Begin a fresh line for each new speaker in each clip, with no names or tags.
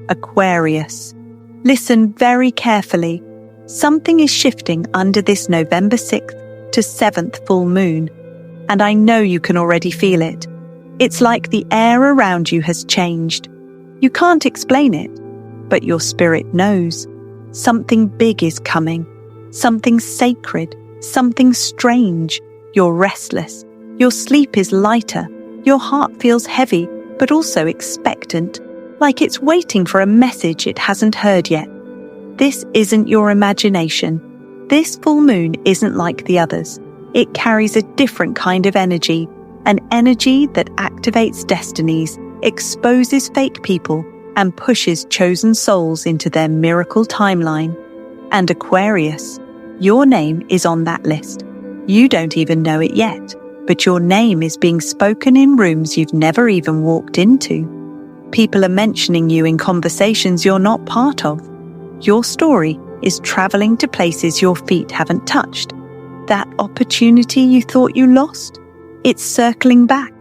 Aquarius. Listen very carefully. Something is shifting under this November 6th to 7th full moon, and I know you can already feel it. It's like the air around you has changed. You can't explain it, but your spirit knows. Something big is coming, something sacred, something strange. You're restless. Your sleep is lighter. Your heart feels heavy, but also expectant, like it's waiting for a message it hasn't heard yet. This isn't your imagination. This full moon isn't like the others. It carries a different kind of energy, an energy that activates destinies, exposes fake people, and pushes chosen souls into their miracle timeline. And Aquarius, your name is on that list. You don't even know it yet, but your name is being spoken in rooms you've never even walked into. People are mentioning you in conversations you're not part of. Your story is traveling to places your feet haven't touched. That opportunity you thought you lost, it's circling back.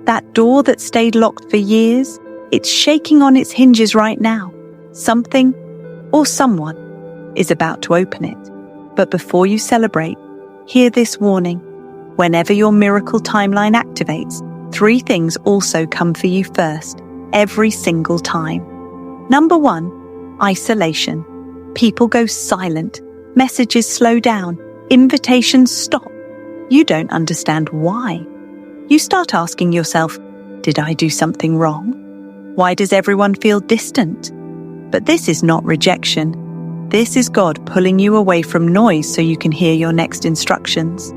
That door that stayed locked for years, it's shaking on its hinges right now. Something or someone is about to open it. But before you celebrate, hear this warning. Whenever your miracle timeline activates, 3 things also come for you first, every single time. Number 1, isolation. People go silent. Messages slow down. Invitations stop. You don't understand why. You start asking yourself, did I do something wrong? Why does everyone feel distant? But this is not rejection. This is God pulling you away from noise so you can hear your next instructions.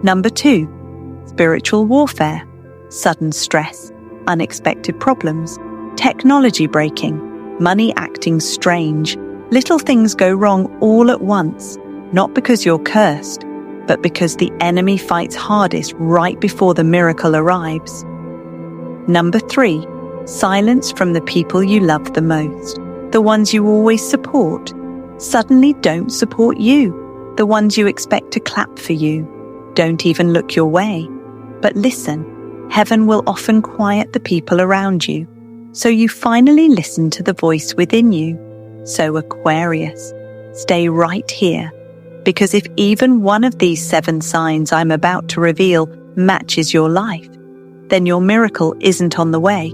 Number 2, spiritual warfare. Sudden stress, unexpected problems, technology breaking, money acting strange. Little things go wrong all at once, not because you're cursed, but because the enemy fights hardest right before the miracle arrives. Number 3, silence from the people you love the most. The ones you always support, suddenly don't support you. The ones you expect to clap for you, don't even look your way. But listen, heaven will often quiet the people around you, so you finally listen to the voice within you. So Aquarius, stay right here, because if even one of these 7 signs I'm about to reveal matches your life, then your miracle isn't on the way.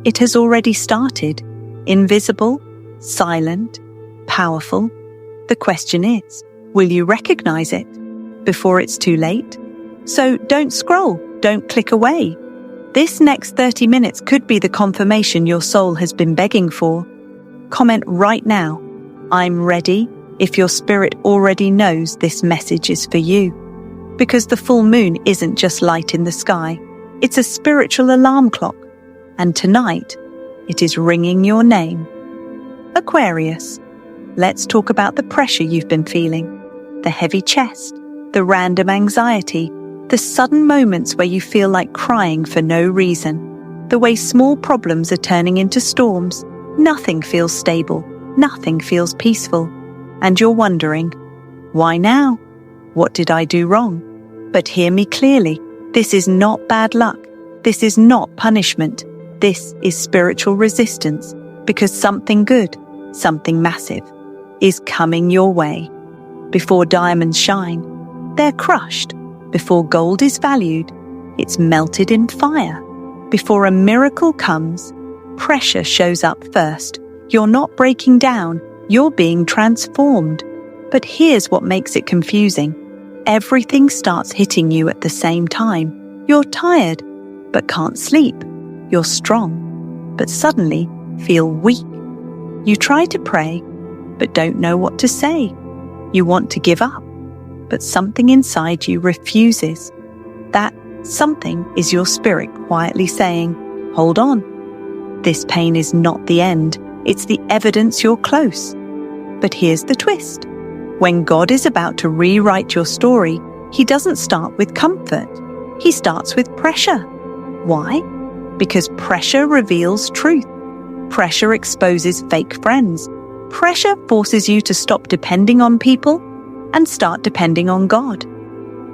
It has already started. Invisible, silent, powerful. The question is, will you recognize it before it's too late? So don't scroll, don't click away. This next 30 minutes could be the confirmation your soul has been begging for. Comment right now, I'm ready, if your spirit already knows this message is for you. Because the full moon isn't just light in the sky, it's a spiritual alarm clock. And tonight, it is ringing your name. Aquarius, let's talk about the pressure you've been feeling, the heavy chest, the random anxiety, the sudden moments where you feel like crying for no reason, the way small problems are turning into storms. Nothing feels stable, nothing feels peaceful, and you're wondering, why now? What did I do wrong? But hear me clearly, this is not bad luck, this is not punishment. This is spiritual resistance, because something good, something massive, is coming your way. Before diamonds shine, they're crushed. Before gold is valued, it's melted in fire. Before a miracle comes, pressure shows up first. You're not breaking down, you're being transformed. But here's what makes it confusing. Everything starts hitting you at the same time. You're tired, but can't sleep. You're strong, but suddenly feel weak. You try to pray, but don't know what to say. You want to give up, but something inside you refuses. That something is your spirit quietly saying, hold on. This pain is not the end. It's the evidence you're close. But here's the twist. When God is about to rewrite your story, He doesn't start with comfort. He starts with pressure. Why? Because pressure reveals truth. Pressure exposes fake friends. Pressure forces you to stop depending on people and start depending on God.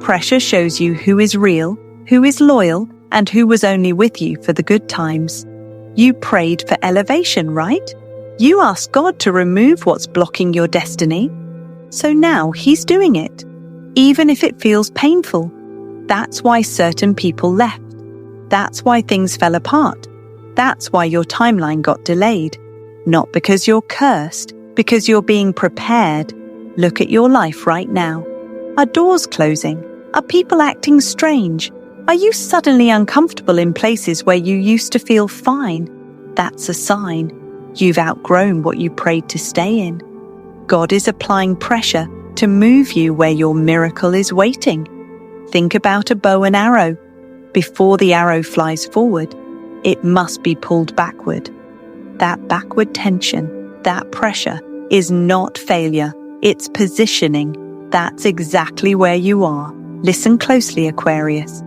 Pressure shows you who is real, who is loyal, and who was only with you for the good times. You prayed for elevation, right? You asked God to remove what's blocking your destiny. So now He's doing it, even if it feels painful. That's why certain people left. That's why things fell apart. That's why your timeline got delayed. Not because you're cursed, because you're being prepared. Look at your life right now. Are doors closing? Are people acting strange? Are you suddenly uncomfortable in places where you used to feel fine? That's a sign. You've outgrown what you prayed to stay in. God is applying pressure to move you where your miracle is waiting. Think about a bow and arrow. Before the arrow flies forward, it must be pulled backward. That backward tension, that pressure, is not failure. It's positioning. That's exactly where you are. Listen closely, Aquarius.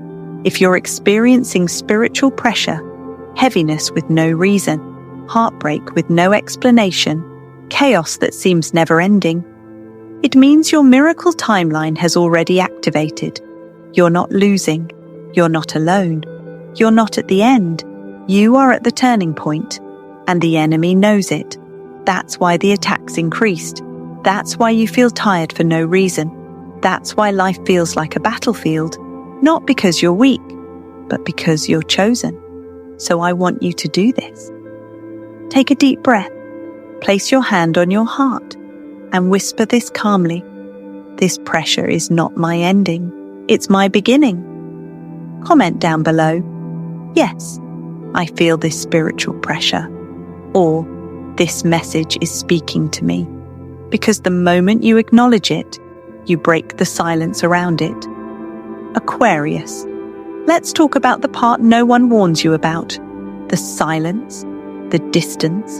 If you're experiencing spiritual pressure, heaviness with no reason, heartbreak with no explanation, chaos that seems never-ending, it means your miracle timeline has already activated. You're not losing. You're not alone. You're not at the end. You are at the turning point, and the enemy knows it. That's why the attacks increased. That's why you feel tired for no reason. That's why life feels like a battlefield, not because you're weak, but because you're chosen. So I want you to do this. Take a deep breath. Place your hand on your heart and whisper this calmly. This pressure is not my ending. It's my beginning. Comment down below. Yes, I feel this spiritual pressure. Or, this message is speaking to me. Because the moment you acknowledge it, you break the silence around it. Aquarius, let's talk about the part no one warns you about. The silence, the distance,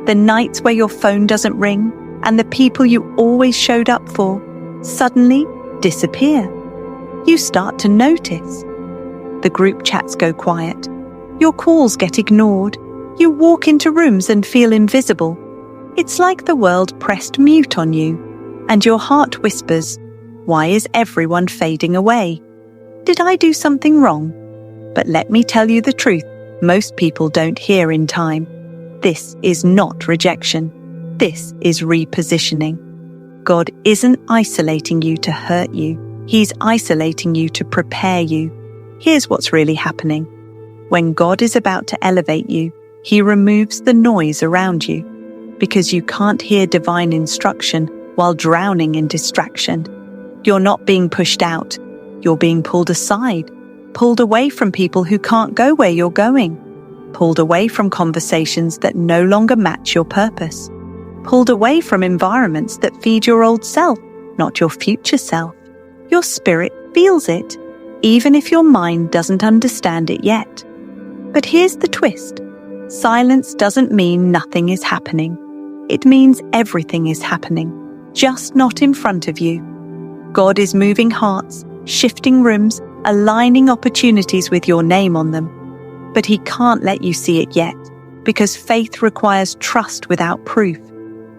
the nights where your phone doesn't ring, and the people you always showed up for suddenly disappear. You start to notice. The group chats go quiet. Your calls get ignored. You walk into rooms and feel invisible. It's like the world pressed mute on you, and your heart whispers, why is everyone fading away? Did I do something wrong? But let me tell you the truth, most people don't hear in time. This is not rejection. This is repositioning. God isn't isolating you to hurt you. He's isolating you to prepare you. Here's what's really happening. When God is about to elevate you, He removes the noise around you, because you can't hear divine instruction while drowning in distraction. You're not being pushed out. You're being pulled aside, pulled away from people who can't go where you're going, pulled away from conversations that no longer match your purpose, pulled away from environments that feed your old self, not your future self. Your spirit feels it, even if your mind doesn't understand it yet. But here's the twist. Silence doesn't mean nothing is happening. It means everything is happening, just not in front of you. God is moving hearts, shifting rooms, aligning opportunities with your name on them. But He can't let you see it yet, because faith requires trust without proof.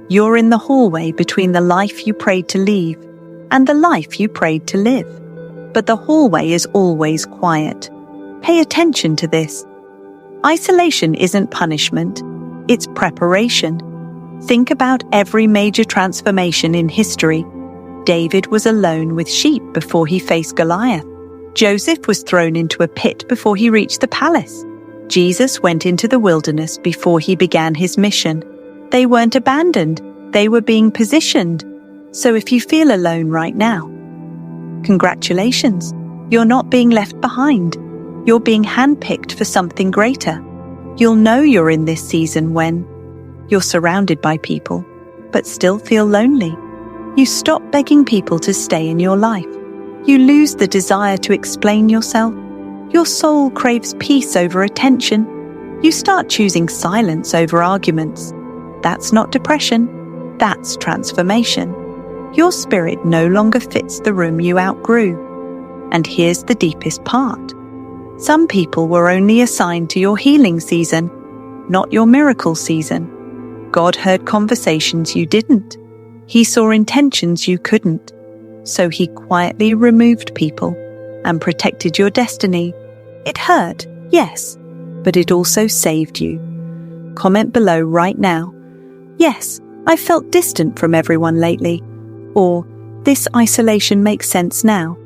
You're in the hallway between the life you prayed to leave and the life you prayed to live. But the hallway is always quiet. Pay attention to this. Isolation isn't punishment, it's preparation. Think about every major transformation in history. David was alone with sheep before he faced Goliath. Joseph was thrown into a pit before he reached the palace. Jesus went into the wilderness before he began his mission. They weren't abandoned, they were being positioned. So if you feel alone right now, congratulations, you're not being left behind. You're being handpicked for something greater. You'll know you're in this season when you're surrounded by people, but still feel lonely. You stop begging people to stay in your life. You lose the desire to explain yourself. Your soul craves peace over attention. You start choosing silence over arguments. That's not depression. That's transformation. Your spirit no longer fits the room you outgrew. And here's the deepest part. Some people were only assigned to your healing season, not your miracle season. God heard conversations you didn't. He saw intentions you couldn't. So He quietly removed people and protected your destiny. It hurt, yes, but it also saved you. Comment below right now. Yes, I've felt distant from everyone lately. Or, this isolation makes sense now.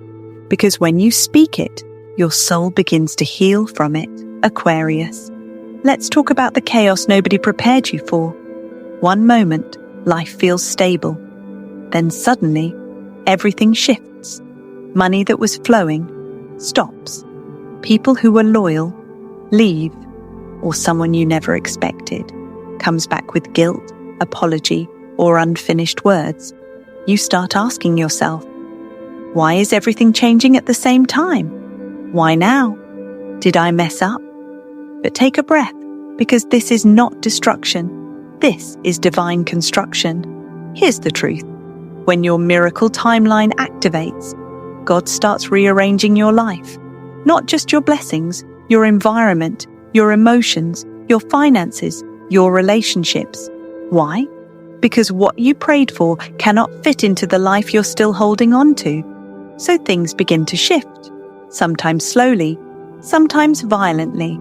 Because when you speak it, your soul begins to heal from it. Aquarius. Let's talk about the chaos nobody prepared you for. One moment, life feels stable. Then suddenly, everything shifts. Money that was flowing stops. People who were loyal leave, or someone you never expected comes back with guilt, apology, or unfinished words. You start asking yourself, why is everything changing at the same time? Why now? Did I mess up? But take a breath, because this is not destruction. This is divine construction. Here's the truth. When your miracle timeline activates, God starts rearranging your life. Not just your blessings, your environment, your emotions, your finances, your relationships. Why? Because what you prayed for cannot fit into the life you're still holding on to. So things begin to shift, sometimes slowly, sometimes violently.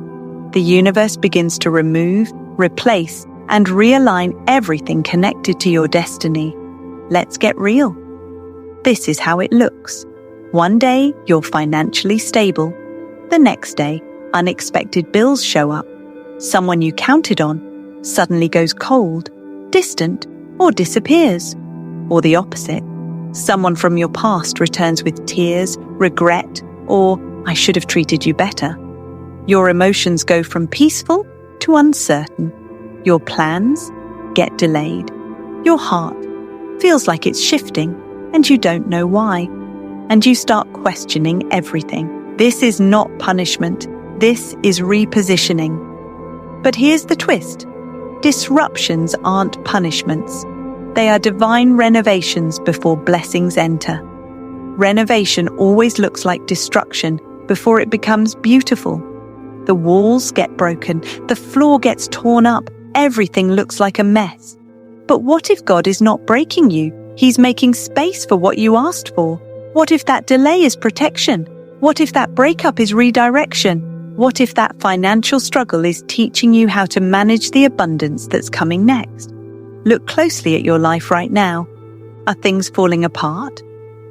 The universe begins to remove, replace, and realign everything connected to your destiny. Let's get real. This is how it looks. One day, you're financially stable. The next day, unexpected bills show up. Someone you counted on suddenly goes cold, distant, or disappears. Or the opposite. Someone from your past returns with tears, regret, or I should have treated you better. Your emotions go from peaceful to uncertain. Your plans get delayed. Your heart feels like it's shifting, and you don't know why. And you start questioning everything. This is not punishment. This is repositioning. But here's the twist. Disruptions aren't punishments. They are divine renovations before blessings enter. Renovation always looks like destruction before it becomes beautiful. The walls get broken, the floor gets torn up, everything looks like a mess. But what if God is not breaking you? He's making space for what you asked for. What if that delay is protection? What if that breakup is redirection? What if that financial struggle is teaching you how to manage the abundance that's coming next? Look closely at your life right now. Are things falling apart?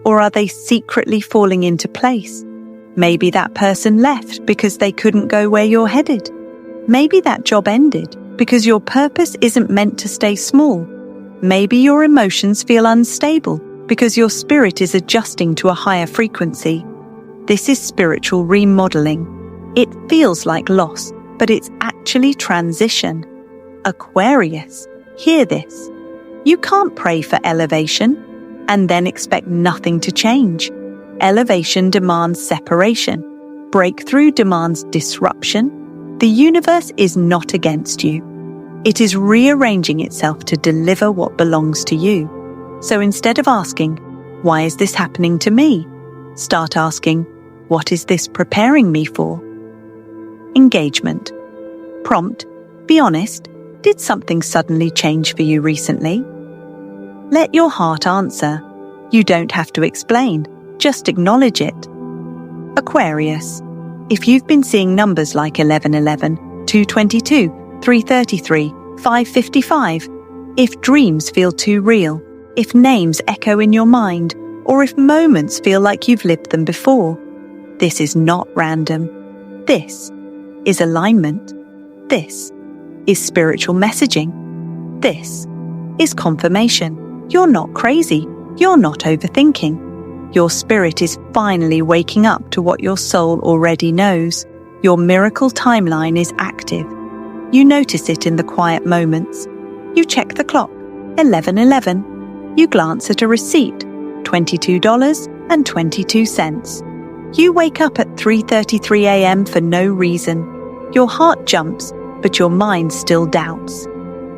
Or are they secretly falling into place? Maybe that person left because they couldn't go where you're headed. Maybe that job ended because your purpose isn't meant to stay small. Maybe your emotions feel unstable because your spirit is adjusting to a higher frequency. This is spiritual remodeling. It feels like loss, but it's actually transition. Aquarius, hear this. You can't pray for elevation and then expect nothing to change. Elevation demands separation. Breakthrough demands disruption. The universe is not against you. It is rearranging itself to deliver what belongs to you. So instead of asking, why is this happening to me? Start asking, what is this preparing me for? Engagement. Prompt, be honest, did something suddenly change for you recently? Let your heart answer. You don't have to explain, just acknowledge it. Aquarius. If you've been seeing numbers like 1111, 222, 333, 555, if dreams feel too real, if names echo in your mind, or if moments feel like you've lived them before, this is not random. This is alignment. This is spiritual messaging. This is confirmation. You're not crazy. You're not overthinking. Your spirit is finally waking up to what your soul already knows. Your miracle timeline is active. You notice it in the quiet moments. You check the clock, 11:11. You glance at a receipt, $22.22. You wake up at 3:33 a.m. for no reason. Your heart jumps, but your mind still doubts.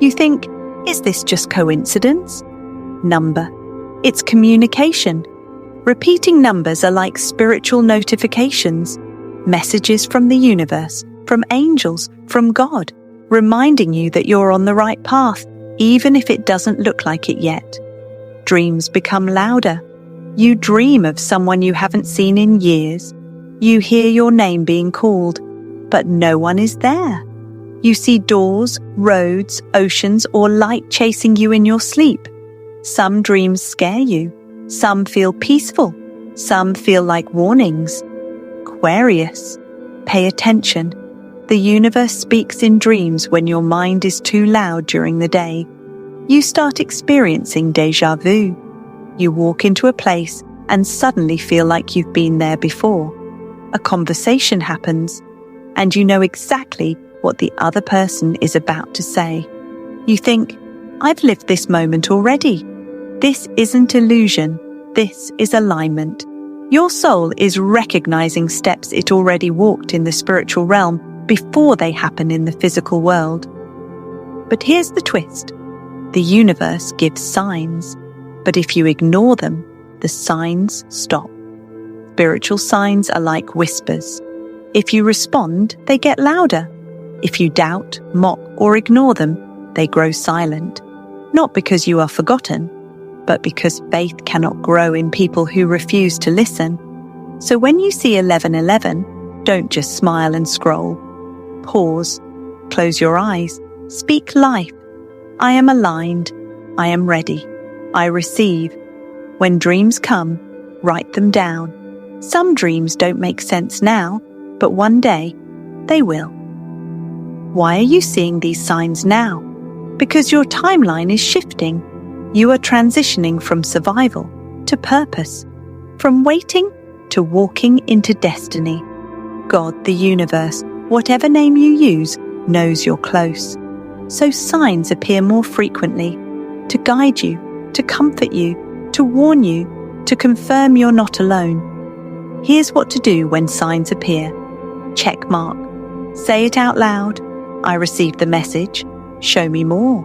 You think, is this just coincidence? Number. It's communication. Repeating numbers are like spiritual notifications, messages from the universe, from angels, from God, reminding you that you're on the right path, even if it doesn't look like it yet. Dreams become louder. You dream of someone you haven't seen in years. You hear your name being called, but no one is there. You see doors, roads, oceans, or light chasing you in your sleep. Some dreams scare you. Some feel peaceful. Some feel like warnings. Aquarius, pay attention. The universe speaks in dreams when your mind is too loud during the day. You start experiencing déjà vu. You walk into a place and suddenly feel like you've been there before. A conversation happens, and you know exactly what the other person is about to say. You think, I've lived this moment already. This isn't illusion. This is alignment. Your soul is recognizing steps it already walked in the spiritual realm before they happen in the physical world. But here's the twist. The universe gives signs, but if you ignore them, the signs stop. Spiritual signs are like whispers. If you respond, they get louder. If you doubt, mock, or ignore them, they grow silent. Not because you are forgotten, but because faith cannot grow in people who refuse to listen. So when you see 1111, don't just smile and scroll. Pause, close your eyes, speak life. I am aligned. I am ready. I receive. When dreams come, write them down. Some dreams don't make sense now, but one day they will. Why are you seeing these signs now? Because your timeline is shifting. You are transitioning from survival to purpose, from waiting to walking into destiny. God, the universe, whatever name you use, knows you're close. So signs appear more frequently to guide you, to comfort you, to warn you, to confirm you're not alone. Here's what to do when signs appear. Check mark. Say it out loud. I received the message. Show me more.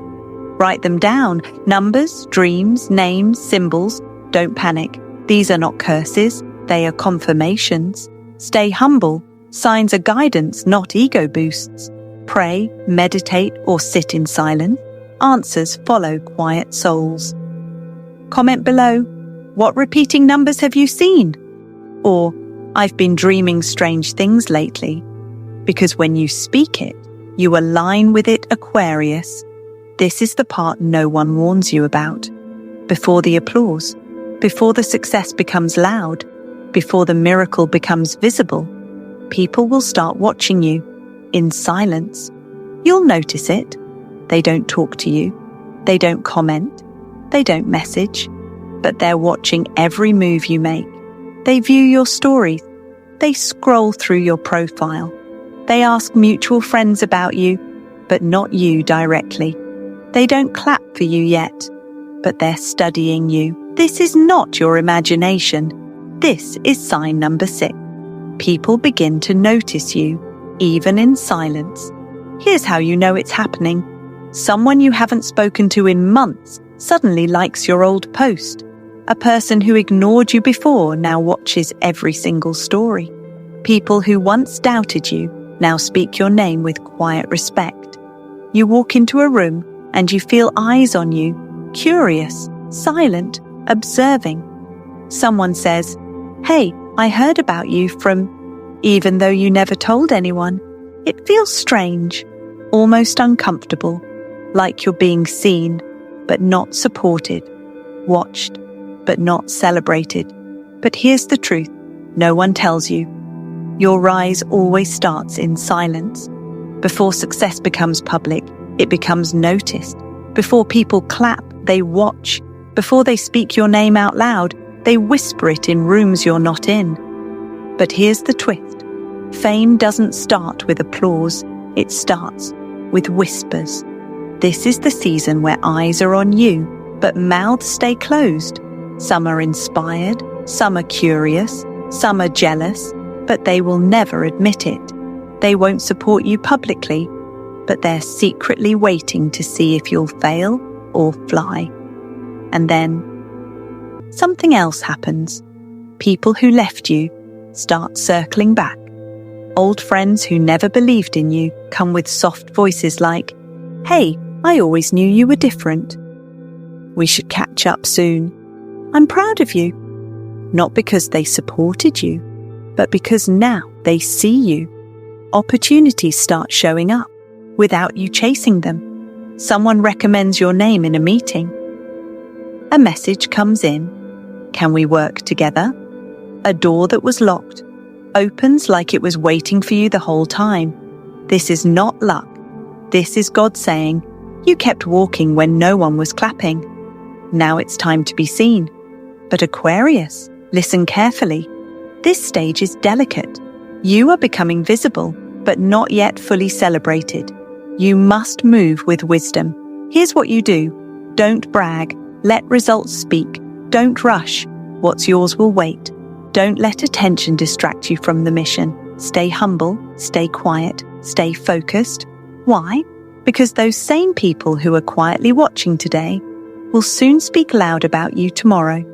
Write them down. Numbers, dreams, names, symbols. Don't panic. These are not curses. They are confirmations. Stay humble. Signs are guidance, not ego boosts. Pray, meditate, or sit in silence. Answers follow quiet souls. Comment below, what repeating numbers have you seen? Or, I've been dreaming strange things lately. Because when you speak it, you align with it, Aquarius. This is the part no one warns you about. Before the applause, before the success becomes loud, before the miracle becomes visible, people will start watching you in silence. You'll notice it. They don't talk to you. They don't comment. They don't message. But they're watching every move you make. They view your stories. They scroll through your profile. They ask mutual friends about you, but not you directly. They don't clap for you yet, but they're studying you. This is not your imagination. This is sign number 6. People begin to notice you, even in silence. Here's how you know it's happening. Someone you haven't spoken to in months suddenly likes your old post. A person who ignored you before now watches every single story. People who once doubted you now speak your name with quiet respect. You walk into a room and you feel eyes on you, curious, silent, observing. Someone says, "Hey, I heard about you from," even though you never told anyone. It feels strange, almost uncomfortable, like you're being seen, but not supported, watched, but not celebrated. But here's the truth, no one tells you. Your rise always starts in silence. Before success becomes public, it becomes noticed. Before people clap, they watch. Before they speak your name out loud, they whisper it in rooms you're not in. But here's the twist. Fame doesn't start with applause, it starts with whispers. This is the season where eyes are on you, but mouths stay closed. Some are inspired, some are curious, some are jealous, but they will never admit it. They won't support you publicly, but they're secretly waiting to see if you'll fail or fly. And then something else happens. People who left you start circling back. Old friends who never believed in you come with soft voices like, "Hey, I always knew you were different. We should catch up soon. I'm proud of you." Not because they supported you, but because now they see you. Opportunities start showing up. without you chasing them. Someone recommends your name in a meeting. A message comes in. Can we work together? A door that was locked opens like it was waiting for you the whole time. This is not luck. This is God saying, you kept walking when no one was clapping. Now it's time to be seen. But Aquarius, listen carefully. This stage is delicate. You are becoming visible, but not yet fully celebrated. You must move with wisdom. Here's what you do. Don't brag. Let results speak. Don't rush. What's yours will wait. Don't let attention distract you from the mission. Stay humble, stay quiet, stay focused. Why? Because those same people who are quietly watching today will soon speak loud about you tomorrow.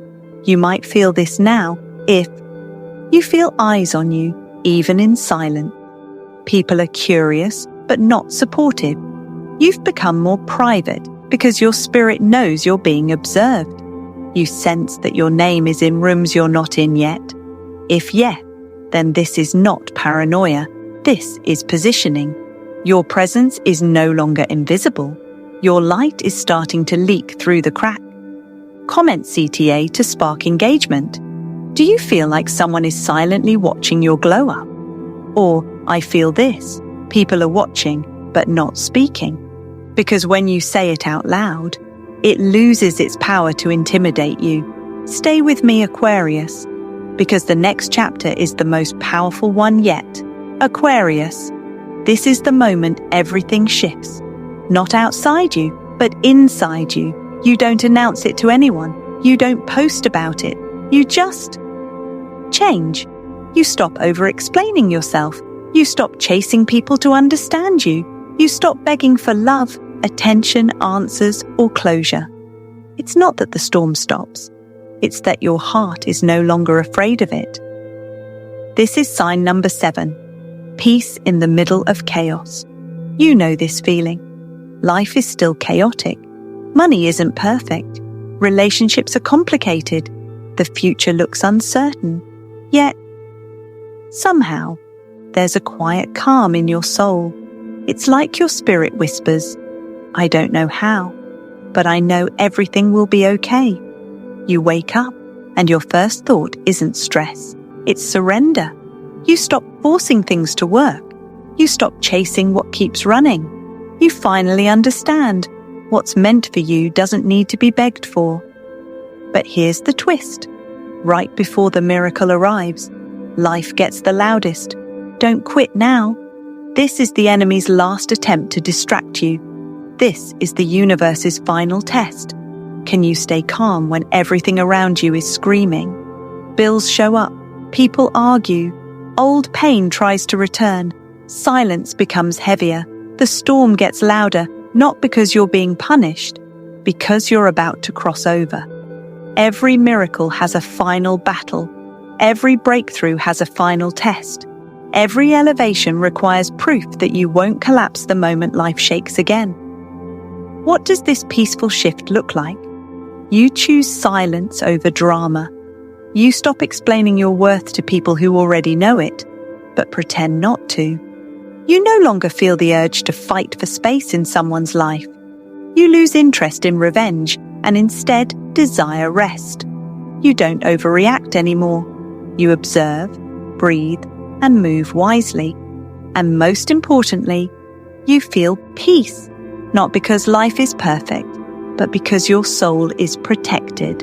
You might feel this now if you feel eyes on you, even in silence. People are curious, but not supportive. You've become more private because your spirit knows you're being observed. You sense that your name is in rooms you're not in yet. If yes, then this is not paranoia. This is positioning. Your presence is no longer invisible. Your light is starting to leak through the crack. Comment CTA to spark engagement. Do you feel like someone is silently watching your glow up? Or, I feel this. People are watching, but not speaking. Because when you say it out loud, it loses its power to intimidate you. Stay with me, Aquarius, because the next chapter is the most powerful one yet. Aquarius, this is the moment everything shifts. Not outside you, but inside you. You don't announce it to anyone. You don't post about it. You just change. You stop over-explaining yourself. You stop chasing people to understand you. You stop begging for love, attention, answers, or closure. It's not that the storm stops. It's that your heart is no longer afraid of it. This is sign number 7. Peace in the middle of chaos. You know this feeling. Life is still chaotic. Money isn't perfect. Relationships are complicated. The future looks uncertain. Yet, somehow, there's a quiet calm in your soul. It's like your spirit whispers, I don't know how, but I know everything will be okay. You wake up, and your first thought isn't stress. It's surrender. You stop forcing things to work. You stop chasing what keeps running. You finally understand what's meant for you doesn't need to be begged for. But here's the twist. Right before the miracle arrives, life gets the loudest. Don't quit now. This is the enemy's last attempt to distract you. This is the universe's final test. Can you stay calm when everything around you is screaming? Bills show up. People argue. Old pain tries to return. Silence becomes heavier. The storm gets louder, not because you're being punished, because you're about to cross over. Every miracle has a final battle. Every breakthrough has a final test. Every elevation requires proof that you won't collapse the moment life shakes again. What does this peaceful shift look like? You choose silence over drama. You stop explaining your worth to people who already know it, but pretend not to. You no longer feel the urge to fight for space in someone's life. You lose interest in revenge and instead desire rest. You don't overreact anymore. You observe, breathe, and move wisely. And most importantly, you feel peace, not because life is perfect, but because your soul is protected.